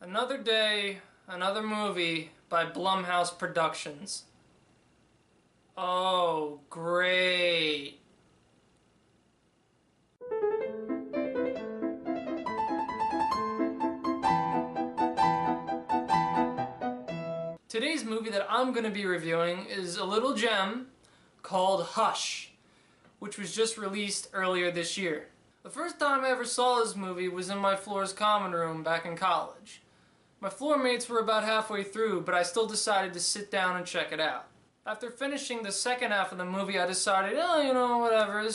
Another day, another movie by Blumhouse Productions. Oh, great. Today's movie that I'm going to be reviewing is a little gem called Hush, which was just released earlier this year. The first time I ever saw this movie was in my floor's common room back in college. My floor mates were about halfway through, but I still decided to sit down and check it out. After finishing the second half of the movie, I decided, whatever.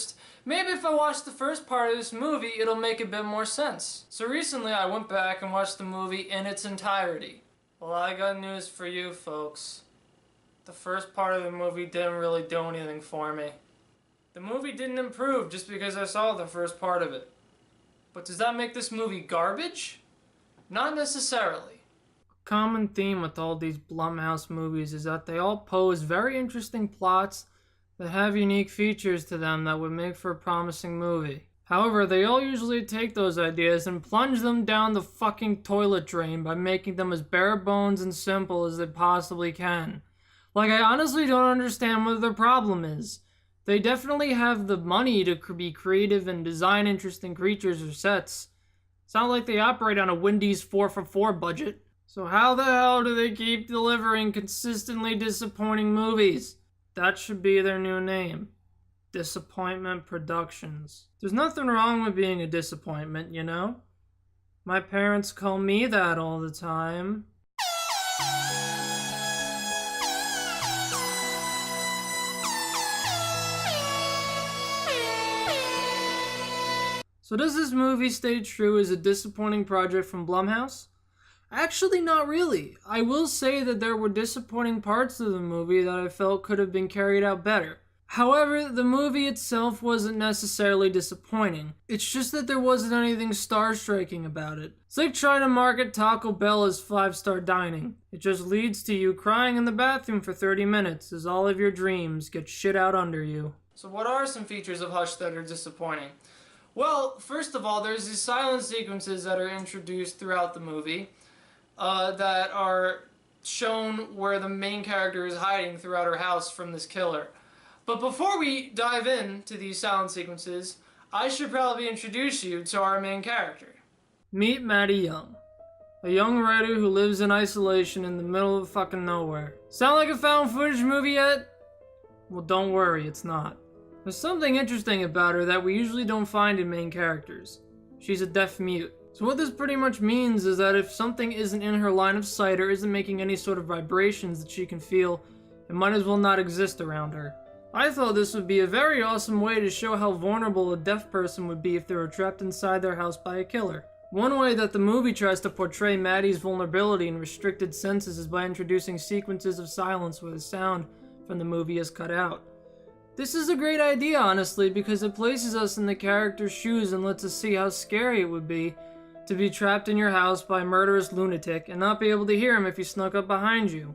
Maybe if I watch the first part of this movie, it'll make a bit more sense. So recently I went back and watched the movie in its entirety. Well, I got news for you folks. The first part of the movie didn't really do anything for me. The movie didn't improve just because I saw the first part of it. But does that make this movie garbage? Not necessarily. A common theme with all these Blumhouse movies is that they all pose very interesting plots that have unique features to them that would make for a promising movie. However, they all usually take those ideas and plunge them down the fucking toilet drain by making them as bare bones and simple as they possibly can. Like, I honestly don't understand what their problem is. They definitely have the money to be creative and design interesting creatures or sets. It's not like they operate on a Wendy's 4-for-4 budget. So how the hell do they keep delivering consistently disappointing movies? That should be their new name. Disappointment Productions. There's nothing wrong with being a disappointment, you know? My parents call me that all the time. So does this movie stay true as a disappointing project from Blumhouse? Actually, not really. I will say that there were disappointing parts of the movie that I felt could have been carried out better. However, the movie itself wasn't necessarily disappointing. It's just that there wasn't anything star-striking about it. It's like trying to market Taco Bell as 5-star dining. It just leads to you crying in the bathroom for 30 minutes as all of your dreams get shit out under you. So what are some features of Hush that are disappointing? Well, first of all, there's these silent sequences that are introduced throughout the movie that are shown where the main character is hiding throughout her house from this killer. But before we dive into these silent sequences, I should probably introduce you to our main character. Meet Maddie Young, a young writer who lives in isolation in the middle of fucking nowhere. Sound like a found footage movie yet? Well, don't worry, it's not. There's something interesting about her that we usually don't find in main characters. She's a deaf mute. So what this pretty much means is that if something isn't in her line of sight or isn't making any sort of vibrations that she can feel, it might as well not exist around her. I thought this would be a very awesome way to show how vulnerable a deaf person would be if they were trapped inside their house by a killer. One way that the movie tries to portray Maddie's vulnerability and restricted senses is by introducing sequences of silence where the sound from the movie is cut out. This is a great idea, honestly, because it places us in the character's shoes and lets us see how scary it would be to be trapped in your house by a murderous lunatic and not be able to hear him if he snuck up behind you.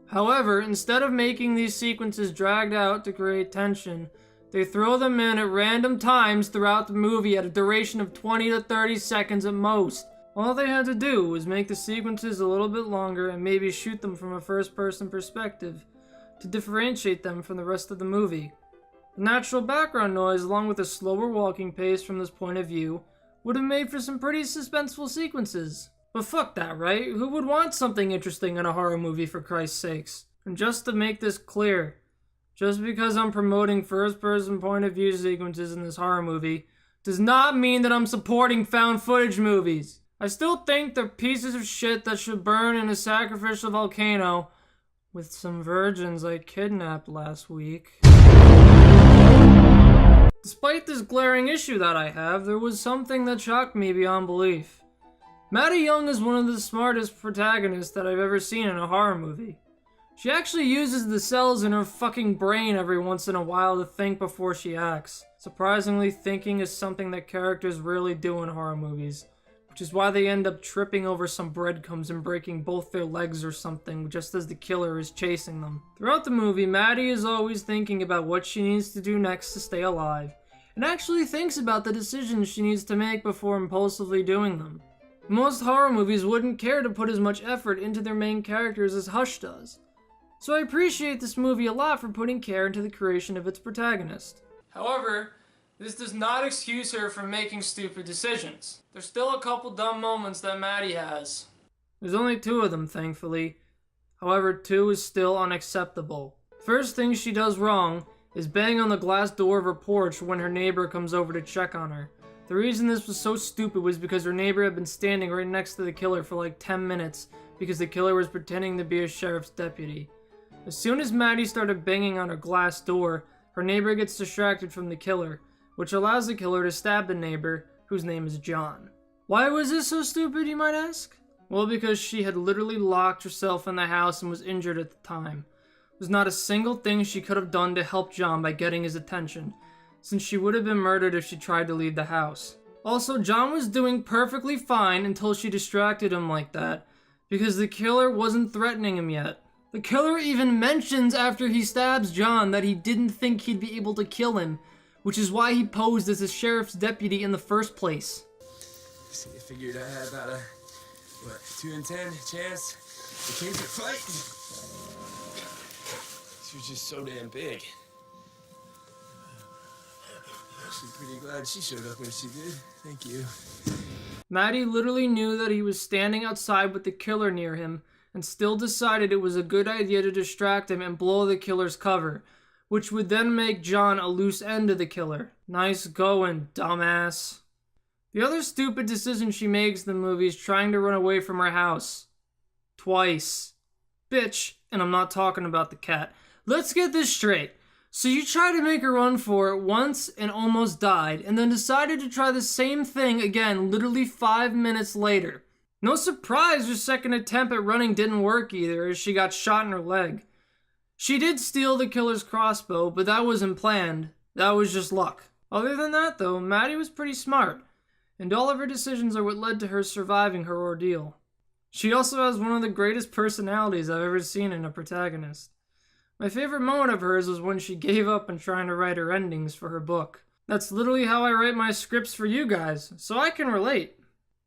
However, instead of making these sequences dragged out to create tension, they throw them in at random times throughout the movie at a duration of 20 to 30 seconds at most. All they had to do was make the sequences a little bit longer and maybe shoot them from a first-person perspective to differentiate them from the rest of the movie. The natural background noise, along with a slower walking pace from this point of view, would have made for some pretty suspenseful sequences. But fuck that, right? Who would want something interesting in a horror movie, for Christ's sakes? And just to make this clear, just because I'm promoting first-person point-of-view sequences in this horror movie does not mean that I'm supporting found-footage movies. I still think they're pieces of shit that should burn in a sacrificial volcano with some virgins I kidnapped last week. Despite this glaring issue that I have, there was something that shocked me beyond belief. Maddie Young is one of the smartest protagonists that I've ever seen in a horror movie. She actually uses the cells in her fucking brain every once in a while to think before she acts. Surprisingly, thinking is something that characters rarely do in horror movies, which is why they end up tripping over some breadcrumbs and breaking both their legs or something just as the killer is chasing them. Throughout the movie, Maddie is always thinking about what she needs to do next to stay alive, and actually thinks about the decisions she needs to make before impulsively doing them. Most horror movies wouldn't care to put as much effort into their main characters as Hush does, so I appreciate this movie a lot for putting care into the creation of its protagonist. However, this does not excuse her from making stupid decisions. There's still a couple dumb moments that Maddie has. There's only 2 of them, thankfully. However, 2 is still unacceptable. First thing she does wrong is bang on the glass door of her porch when her neighbor comes over to check on her. The reason this was so stupid was because her neighbor had been standing right next to the killer for like 10 minutes because the killer was pretending to be a sheriff's deputy. As soon as Maddie started banging on her glass door, her neighbor gets distracted from the killer, which allows the killer to stab the neighbor, whose name is John. Why was this so stupid, you might ask? Well, because she had literally locked herself in the house and was injured at the time. There was not a single thing she could have done to help John by getting his attention, since she would have been murdered if she tried to leave the house. Also, John was doing perfectly fine until she distracted him like that, because the killer wasn't threatening him yet. The killer even mentions after he stabs John that he didn't think he'd be able to kill him, which is why he posed as a sheriff's deputy in the first place. See, I figured I had about a, 2 in 10 chance to keep the fight. She was just so damn big. Actually pretty glad she showed up when she did. Thank you. Maddie literally knew that he was standing outside with the killer near him and still decided it was a good idea to distract him and blow the killer's cover, which would then make John a loose end of the killer. Nice going, dumbass. The other stupid decision she makes in the movie is trying to run away from her house. Twice. Bitch, and I'm not talking about the cat. Let's get this straight. So you tried to make a run for it once and almost died, and then decided to try the same thing again literally 5 minutes later. No surprise her second attempt at running didn't work either, as she got shot in her leg. She did steal the killer's crossbow, but that wasn't planned. That was just luck. Other than that though, Maddie was pretty smart, and all of her decisions are what led to her surviving her ordeal. She also has one of the greatest personalities I've ever seen in a protagonist. My favorite moment of hers was when she gave up on trying to write her endings for her book. That's literally how I write my scripts for you guys, so I can relate.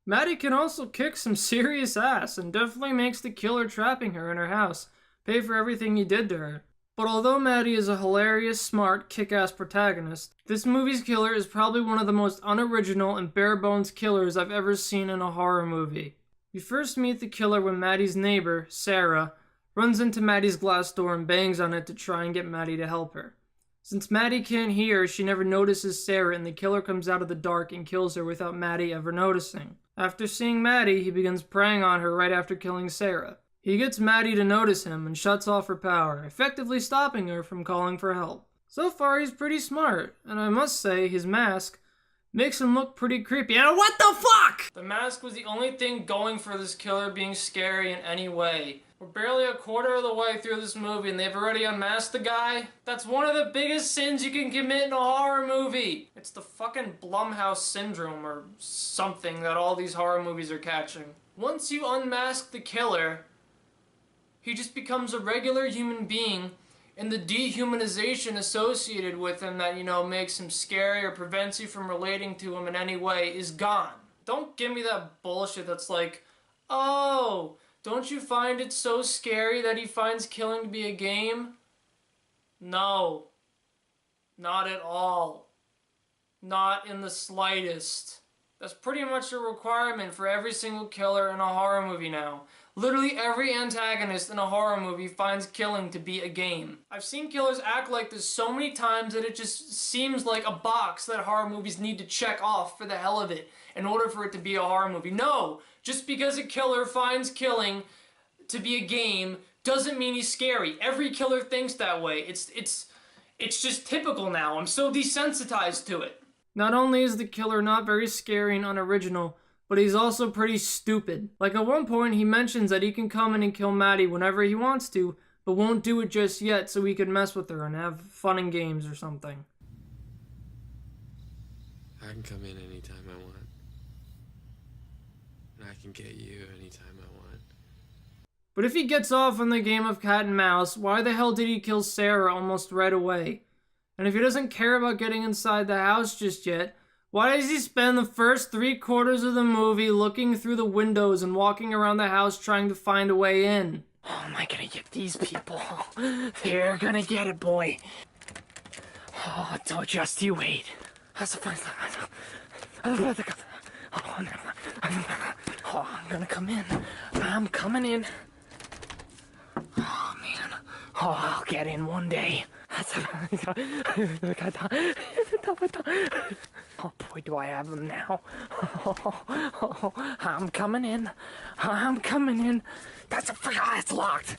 Maddie can also kick some serious ass and definitely makes the killer trapping her in her house pay for everything he did to her. But although Maddie is a hilarious, smart, kick-ass protagonist, this movie's killer is probably one of the most unoriginal and bare-bones killers I've ever seen in a horror movie. You first meet the killer when Maddie's neighbor, Sarah, runs into Maddie's glass door and bangs on it to try and get Maddie to help her. Since Maddie can't hear, she never notices Sarah, and the killer comes out of the dark and kills her without Maddie ever noticing. After seeing Maddie, he begins preying on her right after killing Sarah. He gets Maddie to notice him and shuts off her power, effectively stopping her from calling for help. So far, he's pretty smart, and I must say, his mask makes him look pretty creepy. And what the fuck?! The mask was the only thing going for this killer being scary in any way. We're barely a quarter of the way through this movie and they've already unmasked the guy? That's one of the biggest sins you can commit in a horror movie! It's the fucking Blumhouse syndrome or something that all these horror movies are catching. Once you unmask the killer, he just becomes a regular human being, and the dehumanization associated with him that, makes him scary or prevents you from relating to him in any way is gone. Don't give me that bullshit that's like, oh, don't you find it so scary that he finds killing to be a game? No. Not at all. Not in the slightest. That's pretty much a requirement for every single killer in a horror movie now. Literally every antagonist in a horror movie finds killing to be a game. I've seen killers act like this so many times that it just seems like a box that horror movies need to check off for the hell of it in order for it to be a horror movie. No! Just because a killer finds killing to be a game doesn't mean he's scary. Every killer thinks that way. It's just typical now. I'm so desensitized to it. Not only is the killer not very scary and unoriginal, but he's also pretty stupid. Like at one point he mentions that he can come in and kill Maddie whenever he wants to, but won't do it just yet so he can mess with her and have fun and games or something. I can come in anytime I want. can get you anytime I want. But if he gets off on the game of cat and mouse, why the hell did he kill Sarah almost right away? And if he doesn't care about getting inside the house just yet, why does he spend the first 3/4 of the movie looking through the windows and walking around the house trying to find a way in? Oh, am I gonna get these people? They're gonna get it, boy. Oh, don't just you wait. That's the first time. Oh, I'm gonna come in. I'm coming in. Oh, man. Oh, I'll get in one day. Oh, boy, do I have them now. I'm coming in. I'm coming in. That's a freak. Oh, it's locked.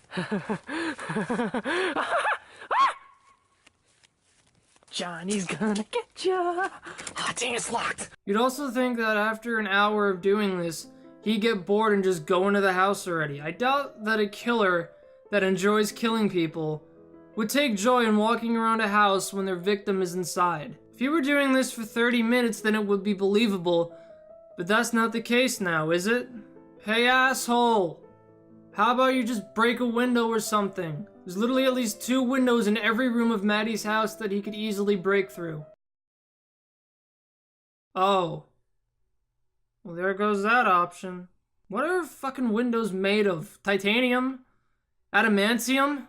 Johnny's gonna get ya. Oh, dang, it's locked. You'd also think that after an hour of doing this, he'd get bored and just go into the house already. I doubt that a killer that enjoys killing people would take joy in walking around a house when their victim is inside. If you were doing this for 30 minutes, then it would be believable, but that's not the case now, is it? Hey, asshole! How about you just break a window or something? There's literally at least 2 windows in every room of Maddie's house that he could easily break through. Oh. Well, there goes that option. What are fucking windows made of? Titanium? Adamantium?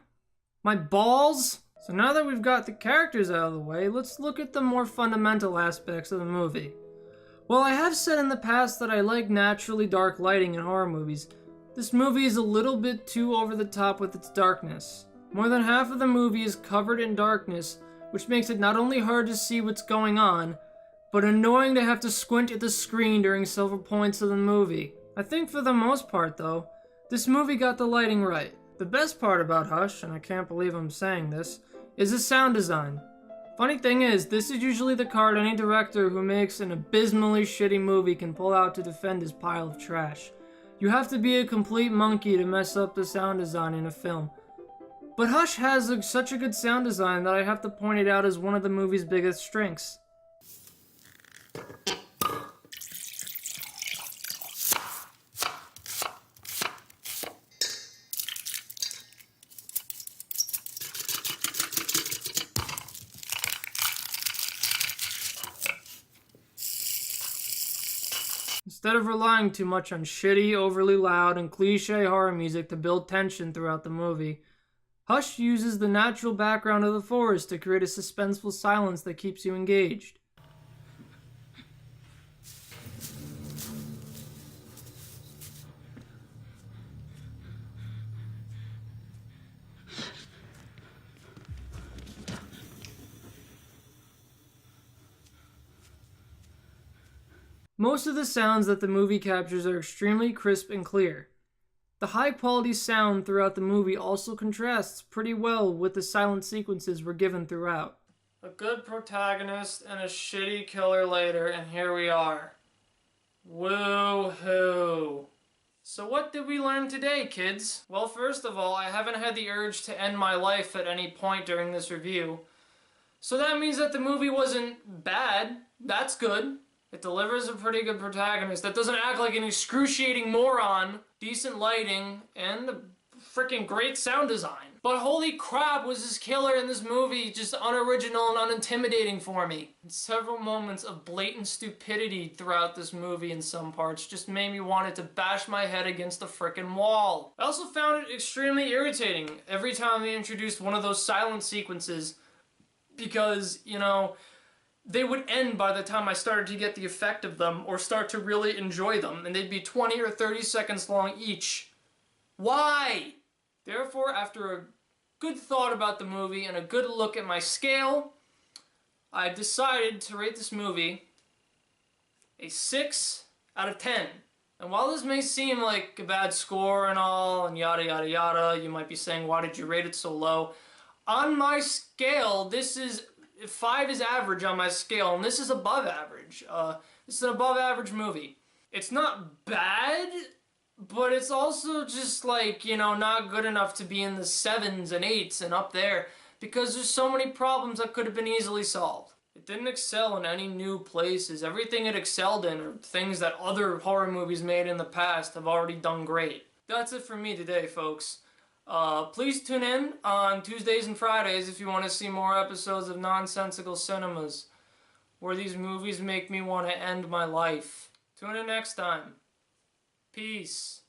My balls? So now that we've got the characters out of the way, let's look at the more fundamental aspects of the movie. While I have said in the past that I like naturally dark lighting in horror movies, this movie is a little bit too over the top with its darkness. More than half of the movie is covered in darkness, which makes it not only hard to see what's going on, but annoying to have to squint at the screen during several points of the movie. I think for the most part though, this movie got the lighting right. The best part about Hush, and I can't believe I'm saying this, is the sound design. Funny thing is, this is usually the card any director who makes an abysmally shitty movie can pull out to defend his pile of trash. You have to be a complete monkey to mess up the sound design in a film. But Hush has such a good sound design that I have to point it out as one of the movie's biggest strengths. Instead of relying too much on shitty, overly loud, and cliche horror music to build tension throughout the movie, Hush uses the natural background of the forest to create a suspenseful silence that keeps you engaged. Most of the sounds that the movie captures are extremely crisp and clear. The high-quality sound throughout the movie also contrasts pretty well with the silent sequences we're given throughout. A good protagonist and a shitty killer later, and here we are. Woo-hoo. So what did we learn today, kids? Well, first of all, I haven't had the urge to end my life at any point during this review. So that means that the movie wasn't bad. That's good. It delivers a pretty good protagonist that doesn't act like an excruciating moron, decent lighting, and a freaking great sound design. But holy crap, was this killer in this movie just unoriginal and unintimidating for me. And several moments of blatant stupidity throughout this movie in some parts just made me want to bash my head against the frickin' wall. I also found it extremely irritating every time they introduced one of those silent sequences because, you know, they would end by the time I started to get the effect of them or start to really enjoy them, and they'd be 20 or 30 seconds long each. Why? Therefore, after a good thought about the movie and a good look at my scale, I decided to rate this movie a 6 out of 10. And while this may seem like a bad score and all, and yada yada yada, you might be saying, why did you rate it so low? On my scale, this is 5 is average on my scale, and this is above average. This is an above average movie. It's not bad, but it's also just like, you know, not good enough to be in the 7s and 8s and up there, because there's so many problems that could have been easily solved. It didn't excel in any new places. Everything it excelled in are things that other horror movies made in the past have already done great. That's it for me today, folks. Please tune in on Tuesdays and Fridays if you want to see more episodes of Nonsensical Cinemas, where these movies make me want to end my life. Tune in next time. Peace.